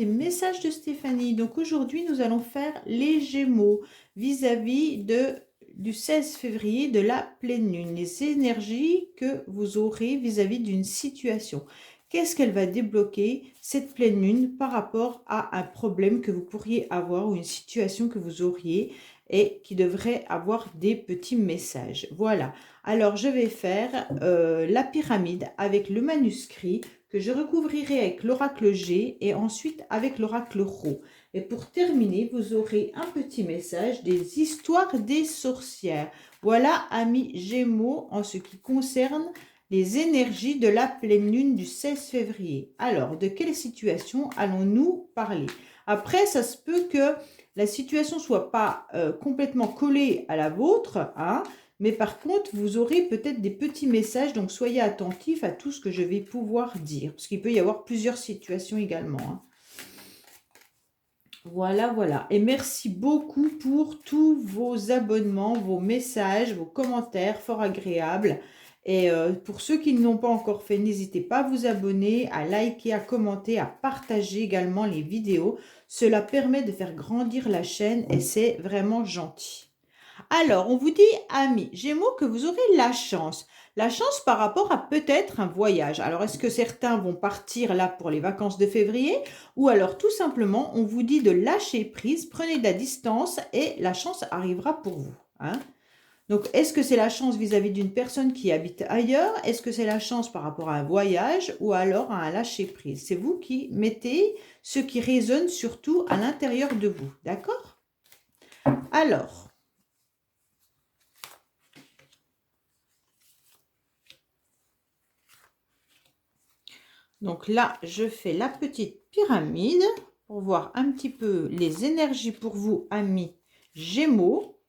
des messages de Stéphanie. Donc aujourd'hui, nous allons faire les Gémeaux vis-à-vis du 16 février de la pleine lune. Les énergies que vous aurez vis-à-vis d'une situation. Qu'est-ce qu'elle va débloquer, cette pleine lune, par rapport à un problème que vous pourriez avoir ou une situation que vous auriez et qui devrait avoir des petits messages. Voilà. Alors, je vais faire la pyramide avec le manuscrit que je recouvrirai avec l'oracle G et ensuite avec l'oracle Rho. Et pour terminer, vous aurez un petit message des histoires des sorcières. Voilà, amis Gémeaux, en ce qui concerne les énergies de la pleine lune du 16 février. Alors, de quelle situation allons-nous parler? Après, ça se peut que la situation soit pas complètement collée à la vôtre, hein, mais par contre, vous aurez peut-être des petits messages, donc soyez attentifs à tout ce que je vais pouvoir dire, parce qu'il peut y avoir plusieurs situations également, hein. Voilà, voilà. Et merci beaucoup pour tous vos abonnements, vos messages, vos commentaires fort agréables. Et pour ceux qui ne l'ont pas encore fait, n'hésitez pas à vous abonner, à liker, à commenter, à partager également les vidéos. Cela permet de faire grandir la chaîne et c'est vraiment gentil. Alors, on vous dit, amis Gémeaux, que vous aurez la chance. La chance par rapport à peut-être un voyage. Alors, est-ce que certains vont partir là pour les vacances de février? Ou alors, tout simplement, on vous dit de lâcher prise, prenez de la distance et la chance arrivera pour vous, hein. Donc, est-ce que c'est la chance vis-à-vis d'une personne qui habite ailleurs? Est-ce que c'est la chance par rapport à un voyage ou alors à un lâcher prise? C'est vous qui mettez ce qui résonne surtout à l'intérieur de vous, d'accord? Alors... Donc là, je fais la petite pyramide pour voir un petit peu les énergies pour vous, amis Gémeaux.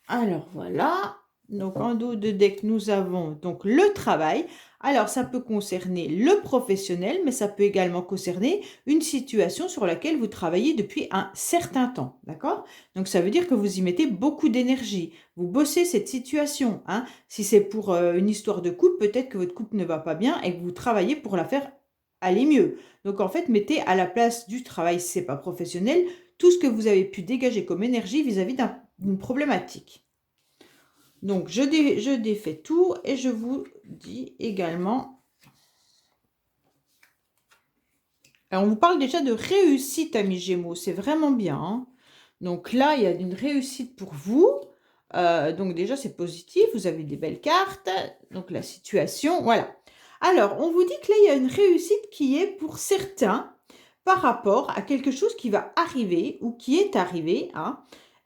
Alors voilà. Donc en dos de deck, nous avons donc le travail. Alors ça peut concerner le professionnel, mais ça peut également concerner une situation sur laquelle vous travaillez depuis un certain temps, d'accord? Donc ça veut dire que vous y mettez beaucoup d'énergie. Vous bossez cette situation, hein. Si c'est pour une histoire de couple, peut-être que votre couple ne va pas bien et que vous travaillez pour la faire aller mieux. Donc en fait, mettez à la place du travail, si ce n'est pas professionnel, tout ce que vous avez pu dégager comme énergie vis-à-vis d'une problématique. Donc, je défais tout et je vous dis également... Alors, on vous parle déjà de réussite, amis Gémeaux. C'est vraiment bien, hein. Donc là, il y a une réussite pour vous. Donc déjà, c'est positif. Vous avez des belles cartes. Donc, la situation, voilà. Alors, on vous dit que là, il y a une réussite qui est pour certains par rapport à quelque chose qui va arriver ou qui est arrivé, hein.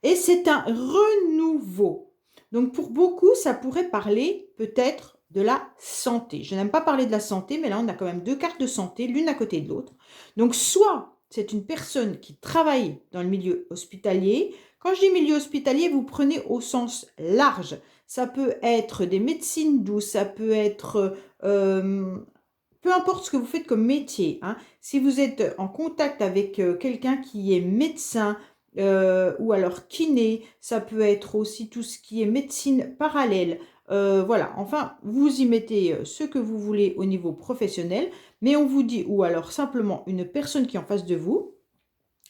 Et c'est un renouveau. Donc, pour beaucoup, ça pourrait parler peut-être de la santé. Je n'aime pas parler de la santé, mais là, on a quand même deux cartes de santé, l'une à côté de l'autre. Donc, soit c'est une personne qui travaille dans le milieu hospitalier. Quand je dis milieu hospitalier, vous prenez au sens large. Ça peut être des médecines douces, ça peut être... peu importe ce que vous faites comme métier, hein. Si vous êtes en contact avec quelqu'un qui est médecin, ou alors kiné, ça peut être aussi tout ce qui est médecine parallèle. Voilà, enfin, vous y mettez ce que vous voulez au niveau professionnel, mais on vous dit, ou alors simplement une personne qui est en face de vous,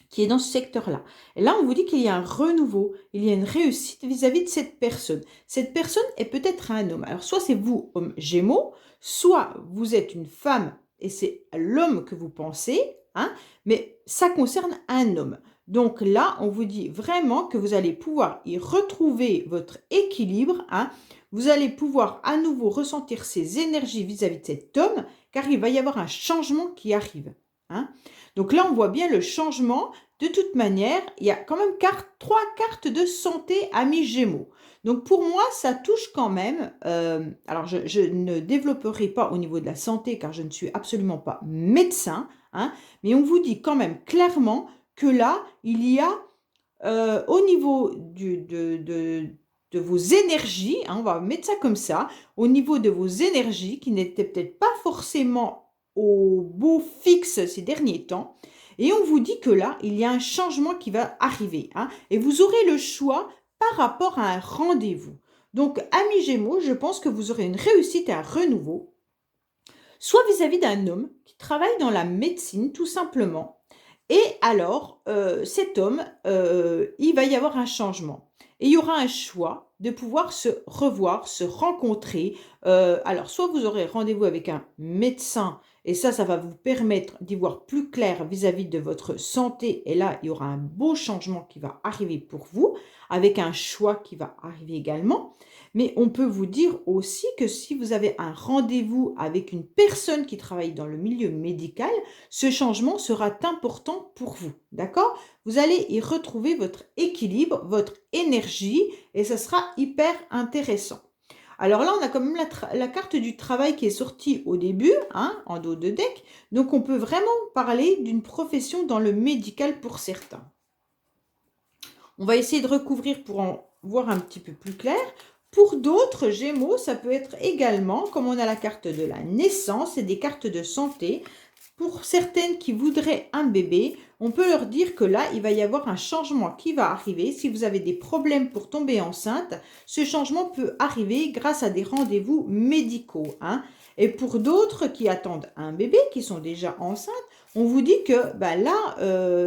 qui est dans ce secteur-là. Et là, on vous dit qu'il y a un renouveau, il y a une réussite vis-à-vis de cette personne. Cette personne est peut-être un homme. Alors, soit c'est vous, homme Gémeaux, soit vous êtes une femme et c'est l'homme que vous pensez, hein, mais ça concerne un homme. Donc là, on vous dit vraiment que vous allez pouvoir y retrouver votre équilibre, hein. Vous allez pouvoir à nouveau ressentir ces énergies vis-à-vis de cet homme, car il va y avoir un changement qui arrive, hein. Donc là, on voit bien le changement. De toute manière, il y a quand même trois cartes de santé, amis Gémeaux. Donc pour moi, ça touche quand même, alors je ne développerai pas au niveau de la santé, car je ne suis absolument pas médecin, hein, mais on vous dit quand même clairement que là, il y a au niveau de vos énergies, hein, on va mettre ça comme ça, au niveau de vos énergies, qui n'étaient peut-être pas forcément au beau fixe ces derniers temps, et on vous dit que là, il y a un changement qui va arriver, hein, et vous aurez le choix par rapport à un rendez-vous. Donc, amis Gémeaux, je pense que vous aurez une réussite et un renouveau. soit vis-à-vis d'un homme qui travaille dans la médecine, tout simplement. Et alors, cet homme, il va y avoir un changement. Et il y aura un choix de pouvoir se revoir, se rencontrer. Alors, soit vous aurez rendez-vous avec un médecin, et ça va vous permettre d'y voir plus clair vis-à-vis de votre santé. Et là, il y aura un beau changement qui va arriver pour vous, avec un choix qui va arriver également. Mais on peut vous dire aussi que si vous avez un rendez-vous avec une personne qui travaille dans le milieu médical, ce changement sera important pour vous, d'accord? Vous allez y retrouver votre équilibre, votre énergie, et ça sera hyper intéressant. Alors là, on a quand même la carte du travail qui est sortie au début, hein, en dos de deck. Donc, on peut vraiment parler d'une profession dans le médical pour certains. On va essayer de recouvrir pour en voir un petit peu plus clair. Pour d'autres, Gémeaux, ça peut être également, comme on a la carte de la naissance et des cartes de santé, pour certaines qui voudraient un bébé, on peut leur dire que là, il va y avoir un changement qui va arriver. Si vous avez des problèmes pour tomber enceinte, ce changement peut arriver grâce à des rendez-vous médicaux, hein. Et pour d'autres qui attendent un bébé, qui sont déjà enceintes, on vous dit que bah là,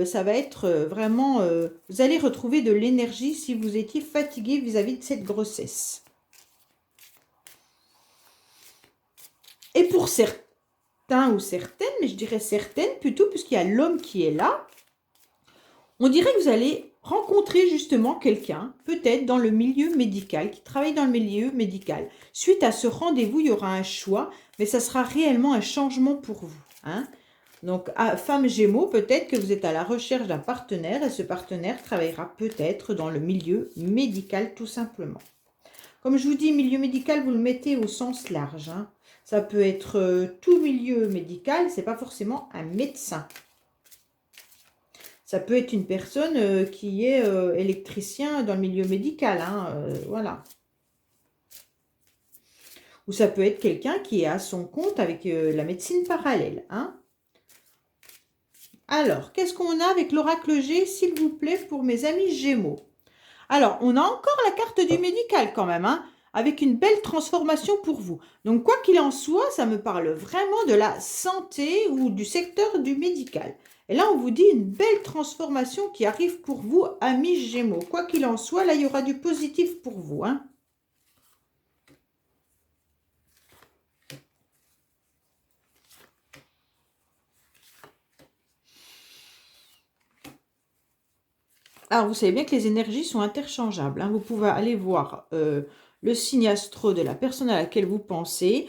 ça va être vraiment... vous allez retrouver de l'énergie si vous étiez fatigué vis-à-vis de cette grossesse. Et pour certains ou certaines, mais je dirais certaines plutôt, puisqu'il y a l'homme qui est là, on dirait que vous allez rencontrer justement quelqu'un, peut-être dans le milieu médical, qui travaille dans le milieu médical. Suite à ce rendez-vous, il y aura un choix, mais ça sera réellement un changement pour vous, hein. Donc, femme Gémeaux, peut-être que vous êtes à la recherche d'un partenaire et ce partenaire travaillera peut-être dans le milieu médical tout simplement. Comme je vous dis, milieu médical, vous le mettez au sens large, hein. Ça peut être tout milieu médical, c'est pas forcément un médecin. Ça peut être une personne qui est électricien dans le milieu médical, hein, voilà. Ou ça peut être quelqu'un qui est à son compte avec la médecine parallèle, hein. Alors, qu'est-ce qu'on a avec l'oracle G, s'il vous plaît, pour mes amis Gémeaux? Alors, on a encore la carte du médical quand même, hein, avec une belle transformation pour vous. Donc, quoi qu'il en soit, ça me parle vraiment de la santé ou du secteur du médical. Et là, on vous dit une belle transformation qui arrive pour vous, amis Gémeaux. Quoi qu'il en soit, là, il y aura du positif pour vous, hein. Alors, vous savez bien que les énergies sont interchangeables, hein. Vous pouvez aller voir le signe astro de la personne à laquelle vous pensez,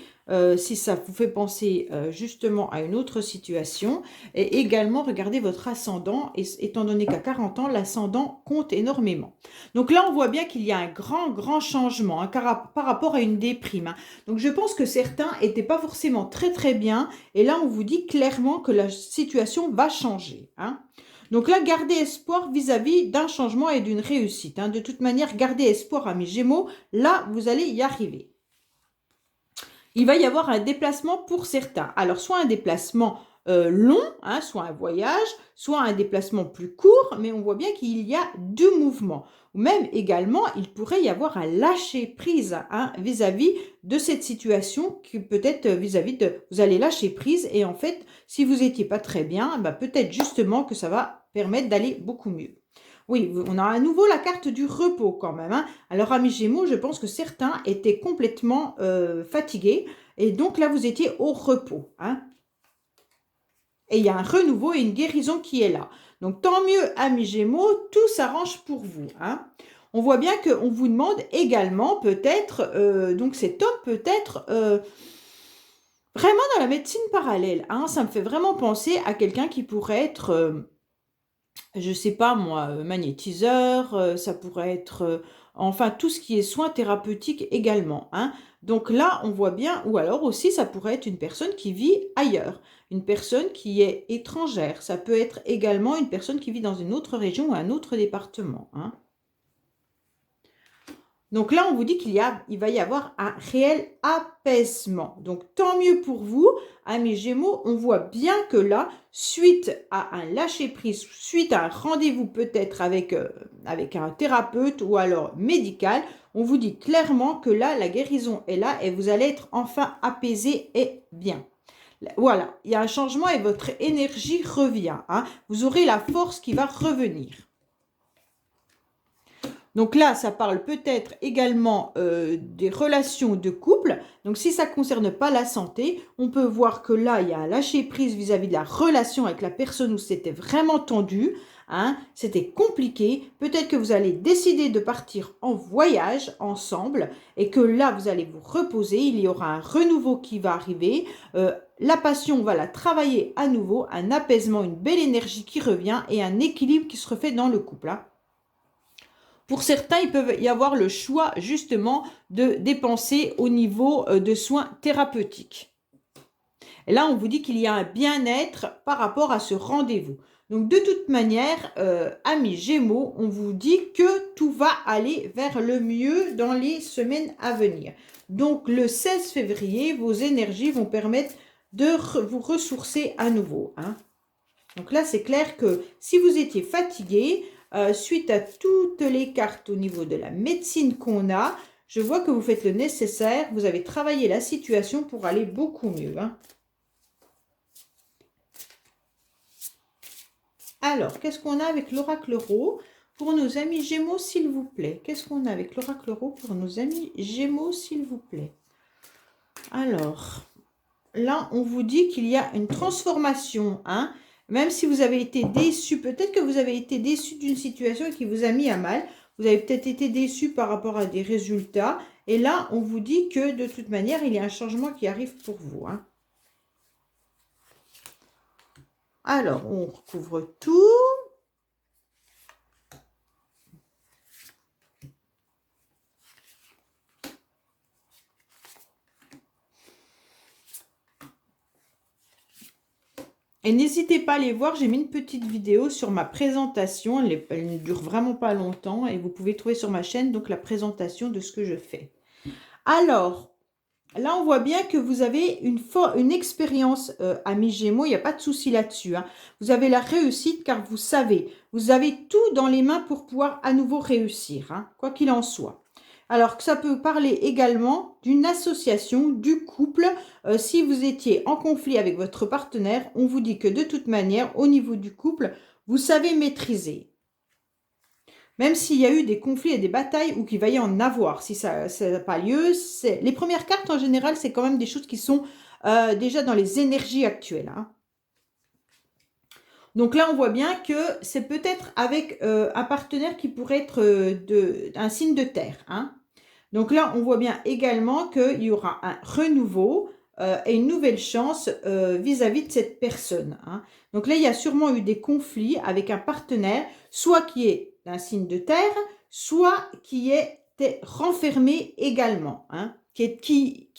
si ça vous fait penser justement à une autre situation. Et également, regardez votre ascendant, étant donné qu'à 40 ans, l'ascendant compte énormément. Donc là, on voit bien qu'il y a un grand changement, hein, par rapport à une déprime, hein. Donc, je pense que certains n'étaient pas forcément très bien. Et là, on vous dit clairement que la situation va changer, hein. Donc là, gardez espoir vis-à-vis d'un changement et d'une réussite, hein. De toute manière, gardez espoir, amis Gémeaux. Là, vous allez y arriver. Il va y avoir un déplacement pour certains. Alors, soit un déplacement long, hein, soit un voyage, soit un déplacement plus court, mais on voit bien qu'il y a deux mouvements. Ou même également, il pourrait y avoir un lâcher-prise, hein, vis-à-vis de cette situation, qui peut-être vis-à-vis de... Vous allez lâcher prise et en fait, si vous n'étiez pas très bien, bah, peut-être justement que ça va permettre d'aller beaucoup mieux. Oui, on a à nouveau la carte du repos quand même, hein. Alors, amis Gémeaux, je pense que certains étaient complètement fatigués. Et donc là, vous étiez au repos, hein. Et il y a un renouveau et une guérison qui est là. Donc, tant mieux, amis Gémeaux, tout s'arrange pour vous, hein. On voit bien qu'on vous demande également peut-être, donc cet homme peut être vraiment dans la médecine parallèle, hein. Ça me fait vraiment penser à quelqu'un qui pourrait être... je sais pas moi, magnétiseur, ça pourrait être, enfin tout ce qui est soins thérapeutiques également, hein. Donc là, on voit bien, ou alors aussi ça pourrait être une personne qui vit ailleurs, une personne qui est étrangère. Ça peut être également une personne qui vit dans une autre région ou un autre département, hein. Donc là, on vous dit il va y avoir un réel apaisement. Donc, tant mieux pour vous, amis Gémeaux. On voit bien que là, suite à un lâcher-prise, suite à un rendez-vous peut-être avec un thérapeute ou alors médical, on vous dit clairement que là, la guérison est là et vous allez être enfin apaisé et bien. Voilà, il y a un changement et votre énergie revient. Hein. Vous aurez la force qui va revenir. Donc là, ça parle peut-être également des relations de couple. Donc si ça ne concerne pas la santé, on peut voir que là, il y a un lâcher-prise vis-à-vis de la relation avec la personne où c'était vraiment tendu. Hein, c'était compliqué. Peut-être que vous allez décider de partir en voyage ensemble et que là, vous allez vous reposer. Il y aura un renouveau qui va arriver. La passion, on va la travailler à nouveau. Un apaisement, une belle énergie qui revient et un équilibre qui se refait dans le couple. Hein. Pour certains, il peut y avoir le choix justement de dépenser au niveau de soins thérapeutiques. Et là, on vous dit qu'il y a un bien-être par rapport à ce rendez-vous. Donc, de toute manière, amis Gémeaux, on vous dit que tout va aller vers le mieux dans les semaines à venir. Donc, le 16 février, vos énergies vont permettre de vous ressourcer à nouveau. Hein. Donc là, c'est clair que si vous étiez fatigué, suite à toutes les cartes au niveau de la médecine qu'on a, je vois que vous faites le nécessaire. Vous avez travaillé la situation pour aller beaucoup mieux. Hein. Alors, qu'est-ce qu'on a avec l'oracle Rot pour nos amis Gémeaux, s'il vous plaît? Qu'est-ce qu'on a avec l'oracle Rot pour nos amis Gémeaux, s'il vous plaît? Alors, là, on vous dit qu'il y a une transformation, hein. Même si vous avez été déçu, peut-être que vous avez été déçu d'une situation qui vous a mis à mal. Vous avez peut-être été déçu par rapport à des résultats. Et là, on vous dit que de toute manière, il y a un changement qui arrive pour vous. Hein. Alors, on recouvre tout. Et n'hésitez pas à aller voir, j'ai mis une petite vidéo sur ma présentation. Elle ne dure vraiment pas longtemps et vous pouvez trouver sur ma chaîne donc la présentation de ce que je fais. Alors, là, on voit bien que vous avez une expérience, amis Gémeaux, il n'y a pas de souci là-dessus. Hein. Vous avez la réussite car vous avez tout dans les mains pour pouvoir à nouveau réussir, hein, quoi qu'il en soit. Alors que ça peut parler également d'une association, du couple. Si vous étiez en conflit avec votre partenaire, on vous dit que de toute manière, au niveau du couple, vous savez maîtriser. Même s'il y a eu des conflits et des batailles ou qu'il va y en avoir, si ça n'a pas lieu, les premières cartes en général, c'est quand même des choses qui sont déjà dans les énergies actuelles. Hein. Donc là, on voit bien que c'est peut-être avec un partenaire qui pourrait être un signe de terre. Hein. Donc là, on voit bien également qu'il y aura un renouveau et une nouvelle chance vis-à-vis de cette personne. Hein. Donc là, il y a sûrement eu des conflits avec un partenaire, soit qui est un signe de terre, soit qui était renfermé également, hein, qui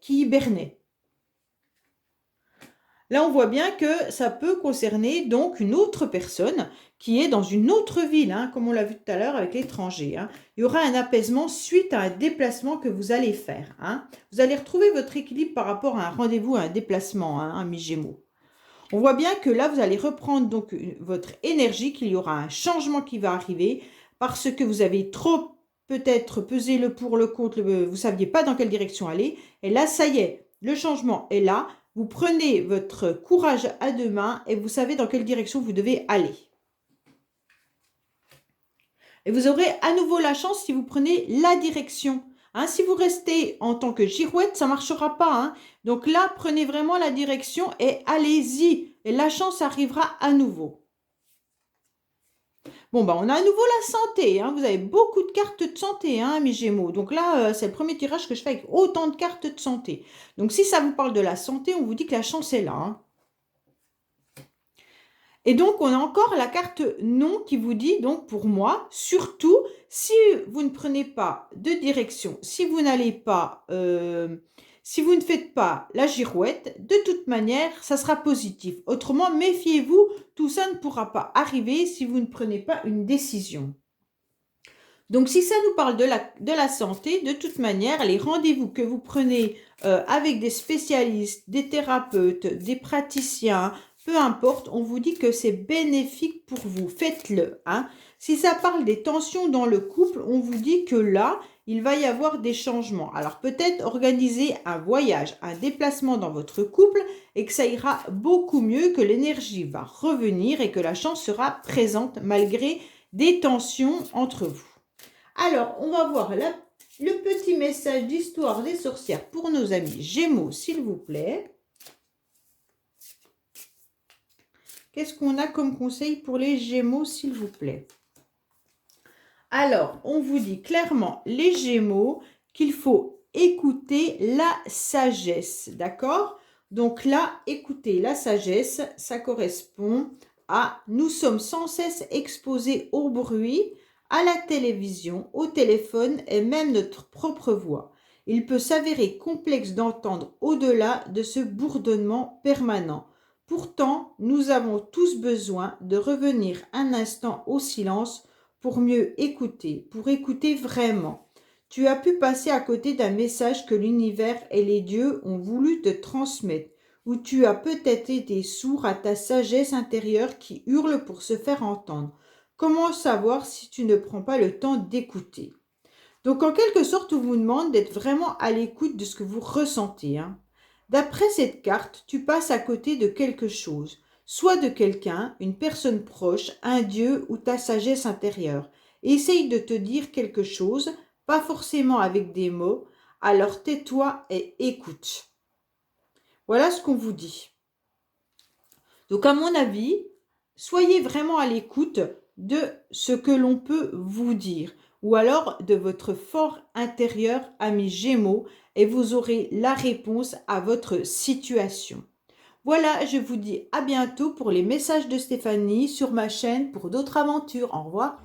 hibernait. Là, on voit bien que ça peut concerner donc une autre personne qui est dans une autre ville, hein, comme on l'a vu tout à l'heure avec l'étranger. Hein. Il y aura un apaisement suite à un déplacement que vous allez faire. Hein. Vous allez retrouver votre équilibre par rapport à un rendez-vous, à un déplacement, hein, amis Gémeaux. On voit bien que là, vous allez reprendre donc votre énergie, qu'il y aura un changement qui va arriver parce que vous avez trop peut-être pesé le pour, le contre, vous ne saviez pas dans quelle direction aller. Et là, ça y est, le changement est là. Vous prenez votre courage à deux mains et vous savez dans quelle direction vous devez aller. Et vous aurez à nouveau la chance si vous prenez la direction. Hein, si vous restez en tant que girouette, ça ne marchera pas. Hein. Donc là, prenez vraiment la direction et allez-y. Et la chance arrivera à nouveau. Bon, bah, on a à nouveau la santé. Hein. Vous avez beaucoup de cartes de santé, hein, mes Gémeaux. Donc là, c'est le premier tirage que je fais avec autant de cartes de santé. Donc si ça vous parle de la santé, on vous dit que la chance est là. Hein. Et donc, on a encore la carte non qui vous dit, donc pour moi, surtout, si vous ne prenez pas de direction, si vous n'allez pas, si vous ne faites pas la girouette, de toute manière, ça sera positif. Autrement, méfiez-vous, tout ça ne pourra pas arriver si vous ne prenez pas une décision. Donc, si ça nous parle de la santé, de toute manière, les rendez-vous que vous prenez avec des spécialistes, des thérapeutes, des praticiens, peu importe, on vous dit que c'est bénéfique pour vous. Faites-le. Hein. Si ça parle des tensions dans le couple, on vous dit que là, il va y avoir des changements. Alors peut-être organiser un voyage, un déplacement dans votre couple et que ça ira beaucoup mieux, que l'énergie va revenir et que la chance sera présente malgré des tensions entre vous. Alors, on va voir le petit message d'histoire des sorcières pour nos amis Gémeaux, s'il vous plaît. Qu'est-ce qu'on a comme conseil pour les Gémeaux, s'il vous plaît? Alors, on vous dit clairement, les Gémeaux, qu'il faut écouter la sagesse, d'accord? Donc là, écoutez la sagesse, ça correspond à nous sommes sans cesse exposés au bruit, à la télévision, au téléphone et même notre propre voix. Il peut s'avérer complexe d'entendre au-delà de ce bourdonnement permanent. Pourtant, nous avons tous besoin de revenir un instant au silence pour mieux écouter, pour écouter vraiment. Tu as pu passer à côté d'un message que l'univers et les dieux ont voulu te transmettre, ou tu as peut-être été sourd à ta sagesse intérieure qui hurle pour se faire entendre. Comment savoir si tu ne prends pas le temps d'écouter? Donc en quelque sorte, on vous demande d'être vraiment à l'écoute de ce que vous ressentez, hein. D'après cette carte, tu passes à côté de quelque chose, soit de quelqu'un, une personne proche, un dieu ou ta sagesse intérieure. Essaye de te dire quelque chose, pas forcément avec des mots, alors tais-toi et écoute. Voilà ce qu'on vous dit. Donc à mon avis, soyez vraiment à l'écoute de ce que l'on peut vous dire, ou alors de votre fort intérieur, ami Gémeaux, et vous aurez la réponse à votre situation. Voilà, je vous dis à bientôt pour les messages de Stéphanie sur ma chaîne pour d'autres aventures. Au revoir.